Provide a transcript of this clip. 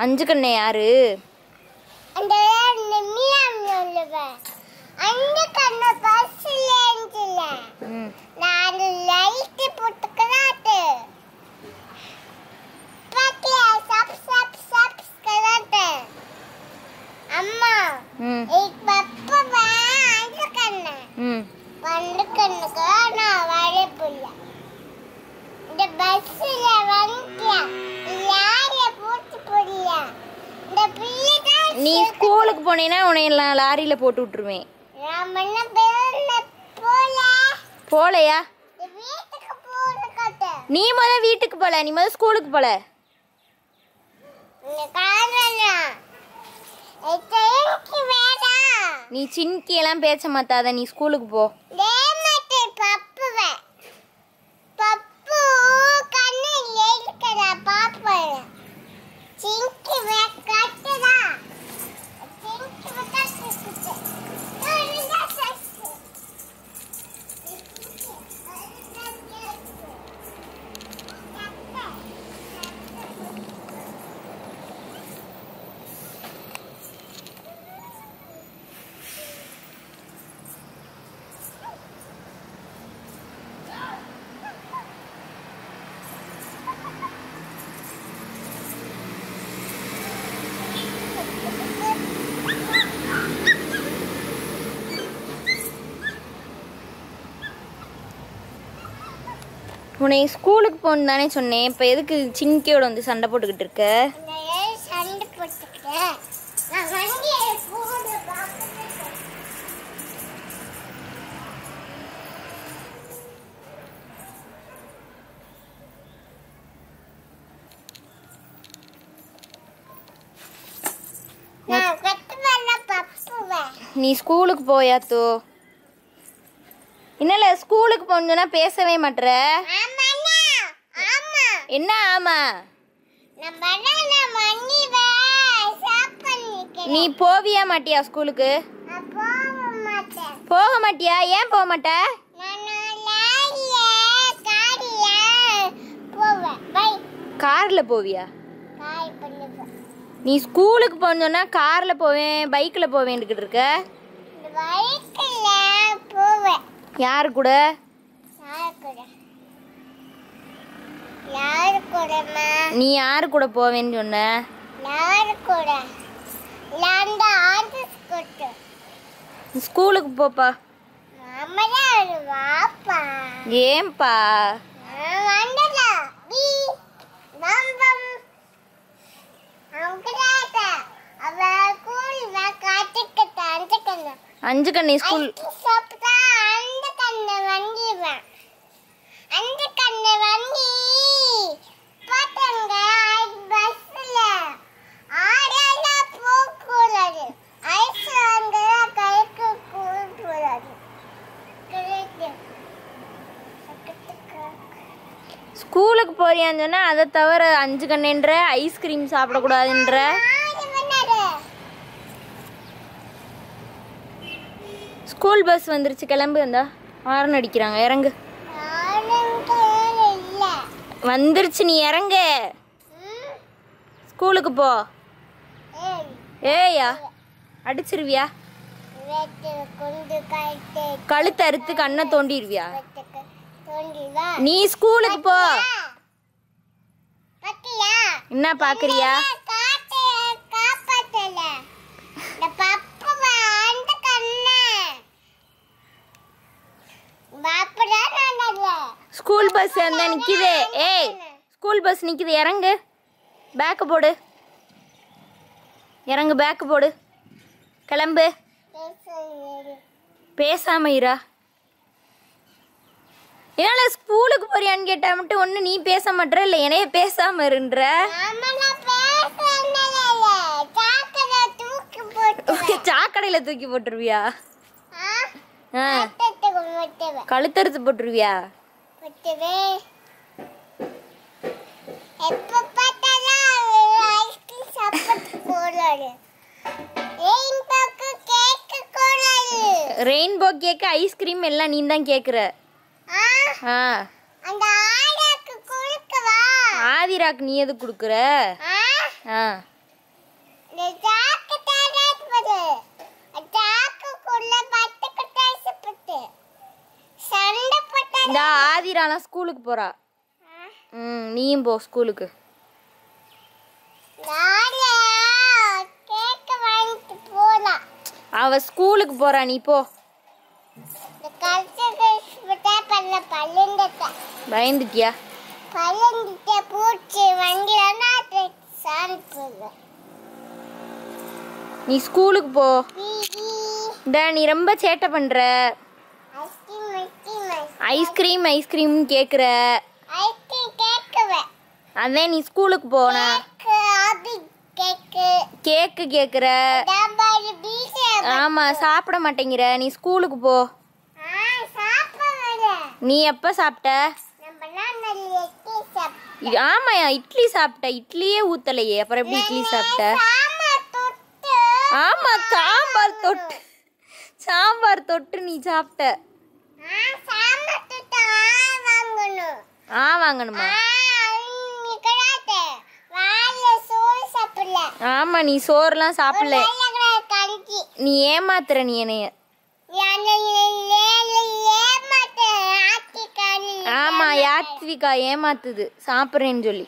அஞ்சு கண்ணே யாரு? அந்த மீனாம்ல அந்த கண்ண பஸ்ல ஏஞ்சல நான் லைட் போட்டுக்கறாட்டு பக்கல சப் சப் சப் கராட்டு அம்மா एक பப்பா அந்த கண்ண அந்த கண்ணுக்கு நான் வாழை புள்ள இந்த பஸ்ல வந்தியா யாரே போட்டு போறியா இந்த பிள்ளை நீ ஸ்கூலுக்கு போனேனா உன்னை எல்லாம் லாரியில போட்டு விட்டுருவேன். நான் என்ன போல போலையா? வீட்டுக்கு போற கட்ட நீ முத வீட்டுக்கு போல, நீ முத ஸ்கூலுக்கு போல. இந்த காரணா எத்தனைக்கு வேடா நீ சின்கி எல்லாம் பேச மாட்டாத, நீ ஸ்கூலுக்கு போ. டேமட்டே பப்புவே பப்பு கண்ணு ஏறிக்கடா பாப்பா சின்கி வே கட்டடா சின்கி வட்டா உன்னை ஸ்கூலுக்கு போகணும் தானே சொன்னேன். இப்போ எதுக்கு சின்கியோட வந்து சண்டை போட்டுக்கிட்டு இருக்க? சண்டை போட்டுக்கிறேன். நான் வண்டியை போடு நான் கட்டுவல்ல பப்புவே. நீ ஸ்கூலுக்கு போயாத்தோ? என்னல ஸ்கூலுக்கு போகணும்னா பேசவே மாட்ற? ஆமாண்ணா ஆமா. என்ன ஆமா? நான் பனானா மண்ணிவே சாப்பிடுறேன். நீ போவியா மாட்டியா ஸ்கூலுக்கு? நான் போக மாட்டேன். போக மாட்டியா? ஏன் போக மாட்ட? நான் லாரில காரில போவேன். பை கார்ல போவியா? காய் பண்ணுவேன். நீ ஸ்கூலுக்கு போகணும்னா கார்ல போவேன் பைக்கில் போவேன்னுக்கிட்டு இருக்க. இந்த பைக்கில் போவேன். யாரு கூட? யாரு கூடமா? நீ யாரு கூட போவேன்னு சொன்ன? யாரு கூட? லாண்டா ஆர்டர்ஸ் கொட்டு. ஸ்கூலுக்கு போப்பா. அம்மா வாப்பா. ஏன்பா? வந்தடா பி பம்பம் அங்கடாடா அவ கூல் வா காட்டிக்கிட்ட அந்த கண்ணு அஞ்சு கண்ணி ஸ்கூல் சாப்பிட்டா அந்த கண்ணு வண்டிடுவேன். அந்த கண்ணு வண்டி பாத்தங்க பஸ்ல ஆடால போக்கூடாது. ஐஸ் வாங்க கைக்கு கூடாது. ஸ்கூலுக்கு போறியான்னு சொன்னா அதை தவிர அஞ்சு கண்ணுன்ற ஐஸ்கிரீம் சாப்பிடக்கூடாதுன்ற. ஸ்கூல் பஸ் வந்துருச்சு, கிளம்பு. வந்தா ஹார்ன் அடிக்கிறாங்க, இறங்கு. வந்துருச்சு, நீ இறங்கு. ஸ்கூலுக்கு போ. ஏயா அடிச்சிருவியா? கழுத்து அறுத்து கண்ணை தோண்டிடுவியா? நீ ஸ்கூலுக்கு போ. என்ன பாக்குறியா? ஸ்கூல் பஸ் அந்த நிக்குது. ஏய் ஸ்கூல் பஸ் நிக்குது, இறங்கு. பேக்கு போடு, இறங்கு. பேக்கு போடு, கிளம்பு. பேசாம இரா. என்னால ஸ்கூலுக்கு போறியான்னு கேட்டா மட்டும் ஒண்ணு நீ பேச மாட்டற, இல்ல என்னைய பேசாம இருன்ற. சாக்கடையில தூக்கி போட்டுருவியா? கழுத்தறுத்து போட்டுருவியா? ரெயின்போ கேக் ஐஸ்கிரீம் எல்லாம் நீ தான் கேக்குற. அந்த ஆடாக்கு குடுக்கவா? ஆதிராக்கு நீ எது குடுக்குற? இந்த ஆதிராலாம் ஸ்கூலுக்கு போறா. நீயும் போ ஸ்கூலுக்கு. அவ ஸ்கூலுக்கு போறா, நீ போ. பயந்துட்டியா? நீ ஸ்கூலுக்கு போ. நீ ரொம்ப சேட்டை பண்ற. ஐஸ்கிரீம் ஐஸ்கிரீம் கேக்குற. அதான் நீ ஸ்கூலுக்கு போன. கேக்கு கேக்குற. ஆமா, சாப்பிட மாட்டேங்கிற. நீ ஸ்கூலுக்கு போ. நீ எப்ப சாப்பிட்ட? ஆமா, இட்லி சாப்பிட்ட. இட்லியே ஊத்தலையே, அப்புறம் எப்படி இட்லி சாப்பிட்ட? ஆமா, சாம்பார் தொட்டு. சாம்பார் தொட்டு நீ சாப்பிட்ட. வாங்கணுமா? ஆமா, நீ சோறுலாம் சாப்பிடல. நீ ஏமாத்துற. நீ என்னைய. ஆமா, யாத்விகா ஏமாத்துது சாப்பிட்றேன்னு சொல்லி.